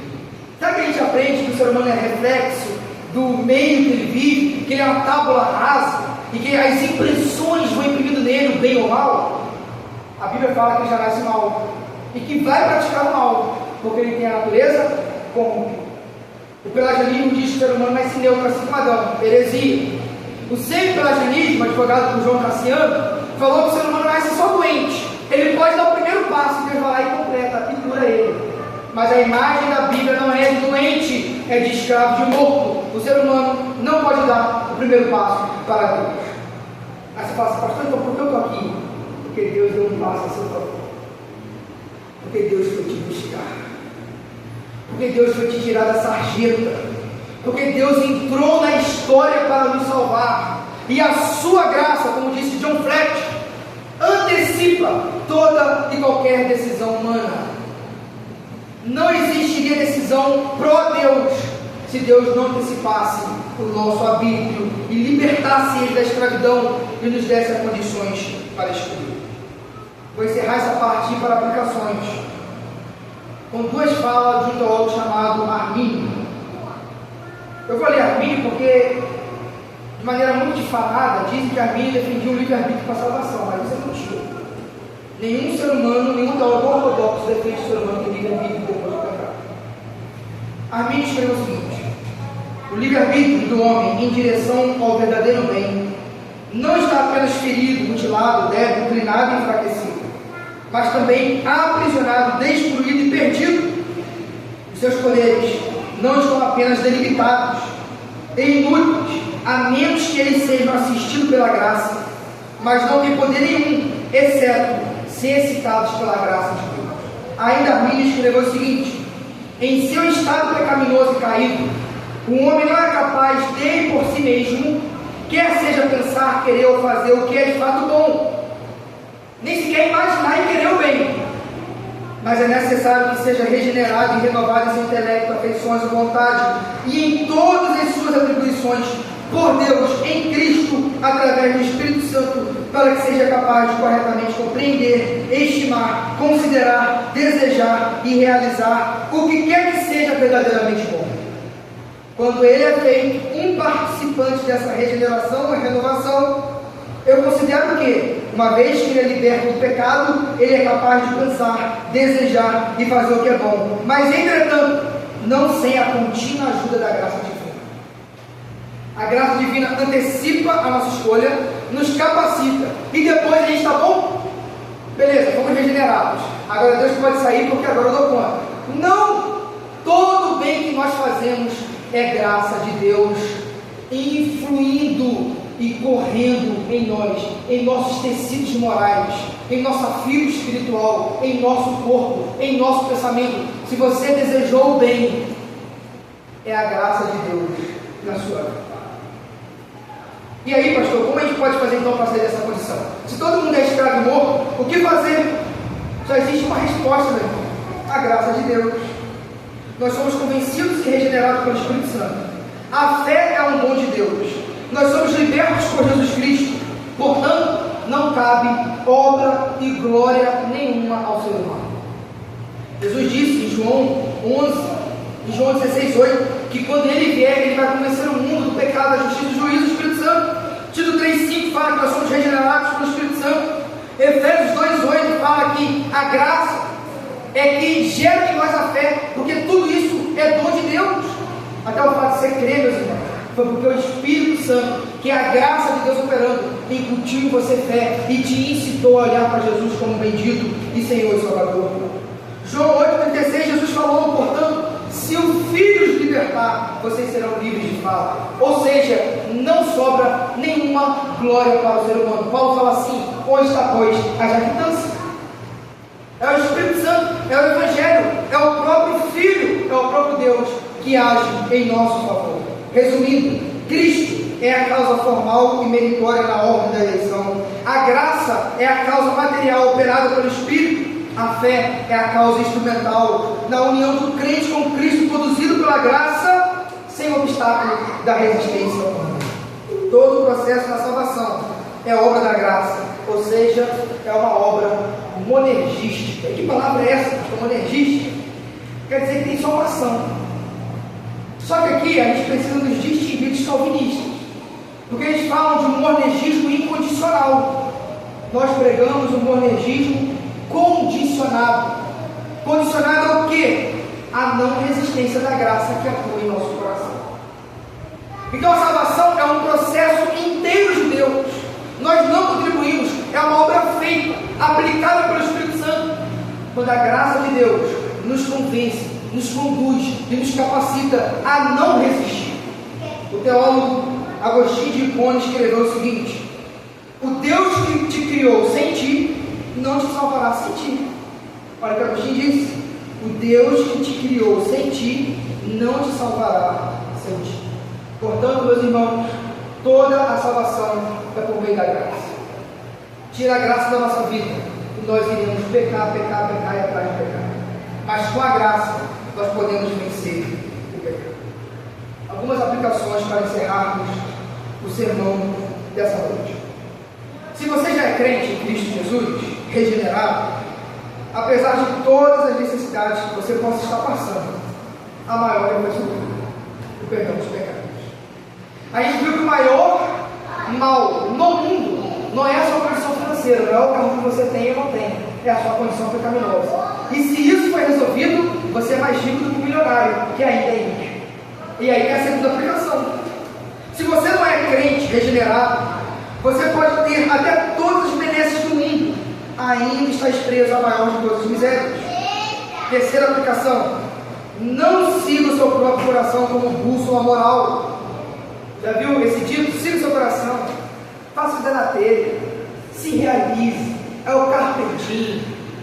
Será que a gente aprende que o ser humano é reflexo do meio que ele vive, que ele é uma tábula rasa e que as impressões vão imprimindo nele, o bem ou o mal? A Bíblia fala que ele já nasce mal e que vai praticar o mal, porque ele tem a natureza corrompida. O pelagianismo diz que o ser humano nasce neutro, assim como Adão. Heresia. O semi-pelagianismo, advogado por João Cassiano, falou que o ser humano nasce só doente. Ele pode dar o primeiro passo, Deus vai lá e completa e cura ele. Mas a imagem da Bíblia não é de doente, é de escravo, de morto. O ser humano não pode dar o primeiro passo para Deus. Aí você fala assim: pastor, então por que eu estou aqui? Porque Deus deu um passo a seu favor. Porque Deus foi te buscar. Porque Deus foi te tirar da sarjeta. Porque Deus entrou na história para nos salvar. E a sua graça, como disse John Flatt, antecipa toda e qualquer decisão humana. Não existiria decisão pró-Deus se Deus não antecipasse o nosso arbítrio e libertasse ele da escravidão e nos desse as condições para escolher. Vou encerrar essa parte para aplicações com duas falas de um teólogo chamado Armínio. Eu vou ler Armínio porque, de maneira muito difamada, dizem que Armínio defendia o livre-arbítrio para a salvação, mas isso é mentira. Nenhum ser humano, nenhum teólogo ortodoxo defende o ser humano que livre-arbítrio depois do pecado. Armínio escreveu o seguinte: o livre-arbítrio do homem em direção ao verdadeiro bem não está apenas ferido, mutilado, débil, inclinado e enfraquecido, mas também aprisionado, destruído e perdido. Os seus poderes não estão apenas delimitados e inúteis, a menos que eles sejam assistidos pela graça, mas não têm poder nenhum, exceto ser excitados pela graça de Deus. Ainda Armínio escreveu o seguinte: em seu estado pecaminoso e caído, o homem não é capaz de, por si mesmo, quer seja pensar, querer ou fazer o que é de fato bom, nem sequer imaginar e querer o bem. Mas é necessário que seja regenerado e renovado em seu intelecto, afeições e vontade, e em todas as suas atribuições, por Deus, em Cristo, através do Espírito Santo, para que seja capaz de corretamente compreender, estimar, considerar, desejar e realizar o que quer que seja verdadeiramente bom. Quando ele é feito um participante dessa regeneração e renovação, eu considero que, uma vez que ele é liberto do pecado, ele é capaz de pensar, desejar e fazer o que é bom, mas entretanto, não sem a contínua ajuda da graça divina. A graça divina antecipa a nossa escolha, nos capacita, e depois a gente está bom? Beleza, fomos regenerados, agora Deus pode sair porque agora eu dou conta. Não! Todo o bem que nós fazemos é graça de Deus influindo e correndo em nós, em nossos tecidos morais, em nossa fibra espiritual, em nosso corpo, em nosso pensamento. Se você desejou o bem, é a graça de Deus na sua vida. E aí, pastor, como a gente pode fazer então para sair dessa condição? Se todo mundo é escravo e morto, o que fazer? Só existe uma resposta, meu irmão: a graça de Deus. Nós somos convencidos e regenerados pelo Espírito Santo. A fé é um dom de Deus. Nós somos libertos por Jesus Cristo. Portanto, não cabe obra e glória nenhuma ao ser humano. Jesus disse em João 11, em João 16:8, que quando ele vier, ele vai convencer o mundo do pecado, da justiça e do juízo do Espírito Santo. Tito 3:5 fala que nós somos regenerados pelo Espírito Santo. Efésios 2,8 fala que a graça é que gera em nós a fé, porque tudo isso é dom de Deus. Até o fato de você crer, meus irmãos, foi porque o Espírito Santo, que é a graça de Deus operando, incutiu em você fé e te incitou a olhar para Jesus como bendito e Senhor e Salvador. João 8,36, Jesus falou, portanto, se o Filho os libertar, vocês serão livres de fato. Ou seja, não sobra nenhuma glória para o ser humano. Paulo fala assim, onde está, pois, a jactância? É o Espírito Santo, é o Evangelho, é o próprio Filho, é o próprio Deus que age em nosso favor. Resumindo, Cristo é a causa formal e meritória na ordem da eleição. A graça é a causa material operada pelo Espírito. A fé é a causa instrumental na união do crente com Cristo, produzido pela graça, sem obstáculo da resistência humana. Todo o processo da salvação é obra da graça, ou seja, é uma obra monergística. Que palavra é essa? Monergística quer dizer que tem só uma ação. Só que aqui a gente precisa nos distinguir dos calvinistas, porque eles falam de um monergismo incondicional. Nós pregamos um monergismo condicionado. Condicionado ao quê? A não resistência da graça que atua em nosso coração. Então a salvação é um processo inteiro de Deus. Nós não contribuímos, é uma obra feita, aplicada pelo Espírito Santo, quando a graça de Deus nos convence, nos conduz e nos capacita a não resistir. O teólogo Agostinho de Hipona escreveu o seguinte: o Deus que te criou sem ti não te salvará sem ti. Olha o que Agostinho disse: o Deus que te criou sem ti não te salvará sem ti. Portanto, meus irmãos, toda a salvação é por meio da graça. Tira a graça da nossa vida e nós iremos pecar e atrás de pecar. Mas com a graça nós podemos vencer o pecado. Algumas aplicações para encerrarmos o sermão dessa noite. Se você já é crente em Cristo Jesus, regenerado, apesar de todas as necessidades que você possa estar passando, a maior é o perdão dos pecados. A gente viu que o maior mal no mundo não é a sua condição financeira, não é o carro que você tem ou não tem, é a sua condição pecaminosa. E se isso foi resolvido, você é mais rico do que o milionário, que ainda é ímpio. E aí é a segunda aplicação. Se você não é crente regenerado, você pode ter até todas as benesses do mundo, ainda está preso à maior de todas as misérias. Terceira aplicação: não siga o seu próprio coração como bússola moral. Já viu esse dito? Siga o seu coração, faça o que der na telha, se realize, é o carpe diem.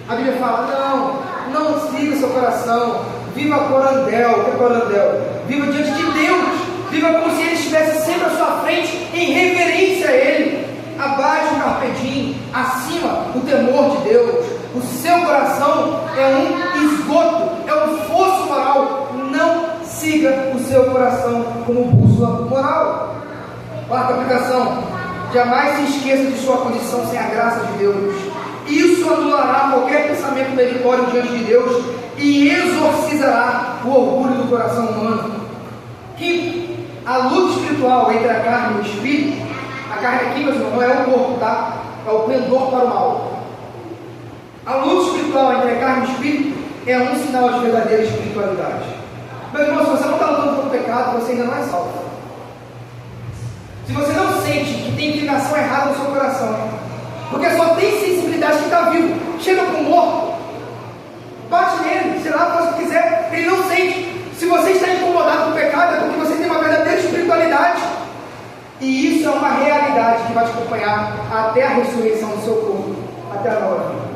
A Bíblia fala: não siga o seu coração, viva corandel. O que é corandel? Viva diante de Deus, viva como se Ele estivesse sempre à sua frente, em reverência a Ele. Abaixo o carpe diem, acima o temor de Deus. O seu coração é um esgoto, é um fosso moral. Não siga o seu coração como bússola moral. Quarta aplicação: jamais se esqueça de sua condição sem a graça de Deus. Isso anulará qualquer pensamento meritório diante de Deus e exorcizará o orgulho do coração humano. Quinto, a luta espiritual entre a carne e o espírito. A carne aqui, meus irmãos, não é o corpo, tá? É o pendor para o mal. A luta espiritual entre a carne e o espírito é um sinal de verdadeira espiritualidade. Meu irmão, se você não está lutando contra o pecado, você ainda não é salvo. Se você não sente que tem inclinação errada no seu coração, porque só tem sensibilidade que está vivo, chega para o morto, bate nele, sei lá, faz o que quiser, ele não sente. Se você está incomodado com o pecado, é porque você tem uma verdadeira espiritualidade. E isso é uma realidade que vai te acompanhar até a ressurreição do seu corpo, até a nova vida.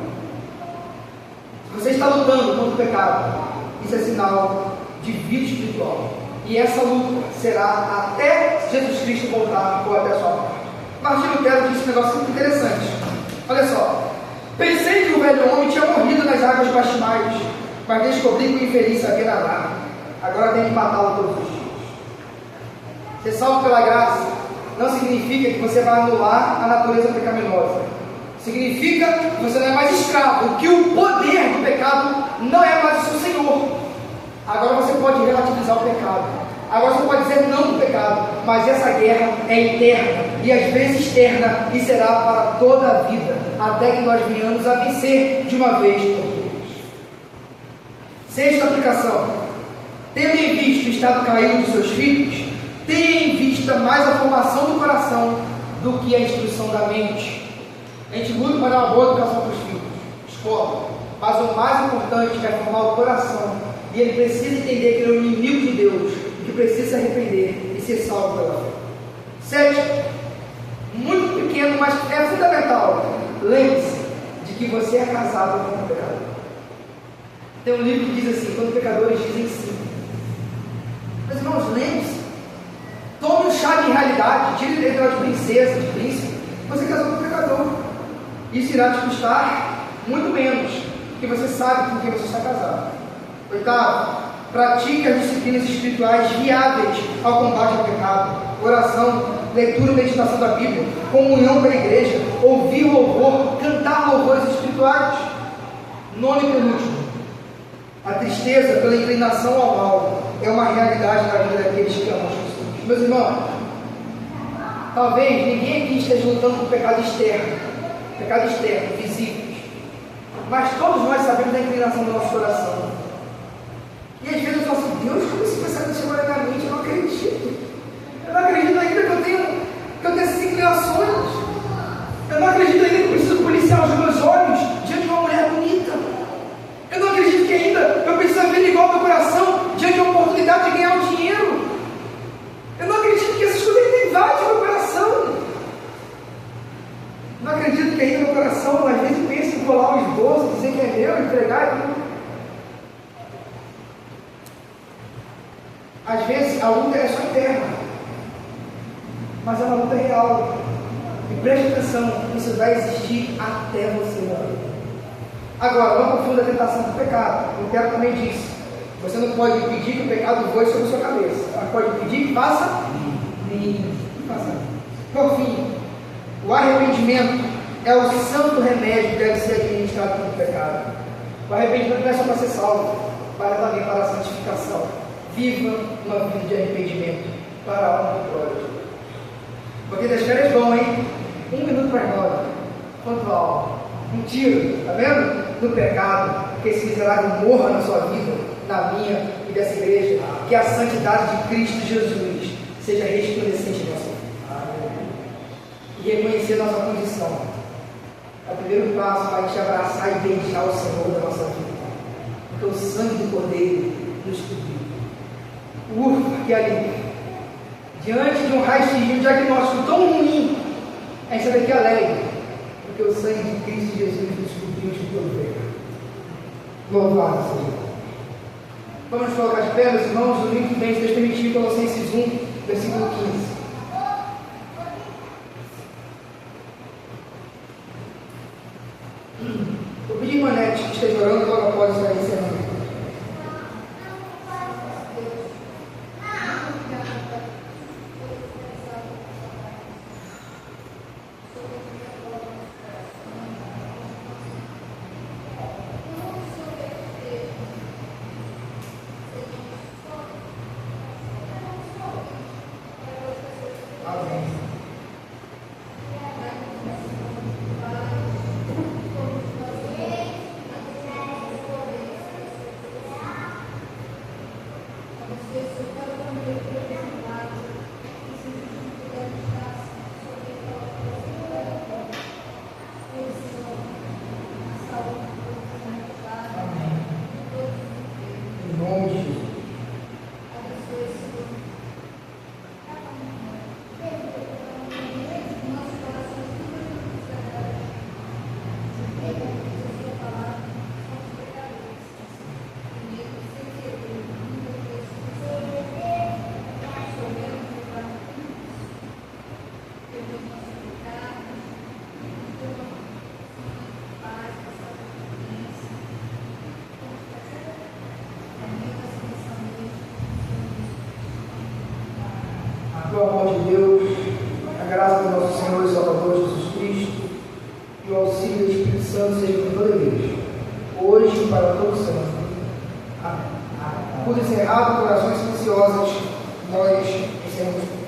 Se você está lutando contra o pecado, isso é sinal de vida espiritual. E essa luta será até Jesus Cristo voltar ou até a sua morte. Martinho Lutero disse um negócio muito interessante. Olha só: pensei que o velho homem tinha morrido nas águas batismais, mas descobri que o infeliz sabia nadar. Agora tem que matá-lo todos os dias. Ser salvo pela graça não significa que você vai anular a natureza pecaminosa. Significa que você não é mais escravo, que o poder do pecado não é mais o seu senhor. Agora você pode relativizar o pecado. Agora você pode dizer não do pecado, mas essa guerra é eterna, e às vezes externa, e será para toda a vida, até que nós venhamos a vencer de uma vez por todas. Sexta aplicação: tendo em vista o estado caído dos seus filhos, tenha em vista mais a formação do coração do que a instrução da mente. A gente luta para dar uma boa educação para os filhos, escola, mas o mais importante é formar o coração, e ele precisa entender que ele é o inimigo de Deus, que precisa se arrepender e ser salvo pela fé. Sétimo, muito pequeno, mas é fundamental: lembre-se de que você é casado com um pecador. Tem um livro que diz assim: quando pecadores dizem sim. Mas irmãos, lembre-se, tome um chá de realidade, tire o dedo de princesa, de príncipe. Você casou com um pecador. Isso irá te custar muito menos, porque você sabe com quem você está casado. Oitavo, pratique as disciplinas espirituais viáveis ao combate ao pecado: oração, leitura e meditação da Bíblia, comunhão com a igreja, ouvir louvor, cantar louvores espirituais. Nono e penúltimo, a tristeza pela inclinação ao mal é uma realidade na vida daqueles que amam Jesus. Meus irmãos, talvez ninguém aqui esteja lutando com pecado externo, visíveis, mas todos nós sabemos da inclinação do nosso coração. E às vezes eu falo assim: Deus, como esse pensamento chegou na minha mente? Eu não acredito. Eu não acredito ainda que eu tenho essas inclinações. Eu não acredito ainda que eu preciso policiar os meus olhos diante de uma mulher bonita. Eu não acredito que ainda eu preciso averiguar o meu coração diante de uma oportunidade de ganhar um dinheiro. Eu não acredito que essas coisas ainda invadem o meu coração. Não acredito que ainda meu coração às vezes pensa em colar o esboço, dizer que é meu, entregar e tudo. Às vezes a luta é só interna, mas é uma luta real. E preste atenção, isso vai existir até você morrer. Agora, não confunda a tentação com o pecado. O Pedro também disse: você não pode pedir que o pecado voe sobre a sua cabeça, mas pode pedir que faça limpo. Por fim, o arrependimento é o santo remédio que deve ser administrado contra o pecado. O arrependimento não é só para ser salvo, para também para a santificação. Viva uma vida de arrependimento para a honra e glória de Deus. Porque das férias vão, hein? 1 minuto para as 9. Quanto alto? Um tiro, está vendo? No pecado. Que esse miserável morra na sua vida, na minha e dessa igreja. Que a santidade de Cristo Jesus seja resplandecente em nossa vida. E reconhecer nossa condição. É o primeiro passo para te abraçar e beijar o Senhor da nossa vida. Porque o sangue do Cordeiro nos cobriu. Ufa, que alívio! Diante de um raio-x, de um diagnóstico tão ruim, a gente sai daqui alegre, porque o sangue de Cristo Jesus nos cobriu de todo pecado. Louvado seja. Vamos colocar de pé, meus irmãos, o livro que vem, se Deus permitir, Colossenses 1, versículo 15. Eu pedi a Manete que esteja orando logo após isso aí encerrando. O amor de Deus, a graça do nosso Senhor e Salvador Jesus Cristo e o auxílio do Espírito Santo seja com toda a igreja, hoje e para todos sempre. Amém. Por encerrado, corações silenciosos nós encerramos.